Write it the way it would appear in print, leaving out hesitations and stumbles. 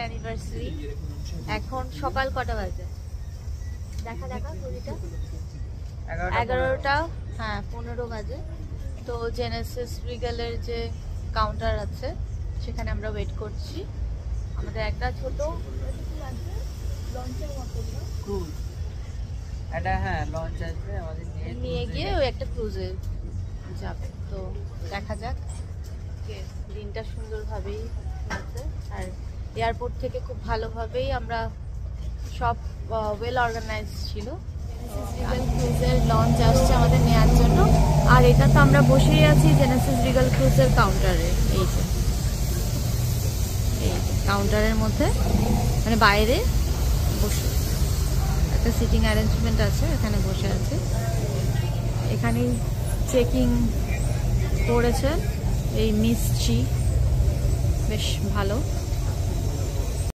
Anniversary. এখন সকাল কটা বাজে দেখা ঘড়িটা 11টা, হ্যাঁ 15 বাজে। তো জেনেসিস রিগেলের যে কাউন্টার আছে সেখানে আমরা ওয়েট করছি। আমাদের একটা ছোট লঞ্চের মতো ক্রুজ, এটা হ্যাঁ লঞ্চ আছে, আমাদের নিয়ে গিয়ে ওই একটা ক্রুজে যাবে। তো দেখা যাক, দিনটা সুন্দরভাবেই আছে আর এয়ারপোর্ট থেকে খুব ভালোভাবেই আমরা সব ওয়েল অর্গানাইজ ছিল। ক্রুজের লঞ্চ আসছে আমাদের নেওয়ার জন্য। আর এটা তো আমরা বসেই আছি জেনেসিস রিগেল ক্রুজের কাউন্টারে। এই যে কাউন্টারের মধ্যে মানে বাইরে বসে একটা সিটিং অ্যারেঞ্জমেন্ট আছে, এখানে বসে আছে। এখানেই চেকিং করেছে এই মিস চি, বেশ ভালো।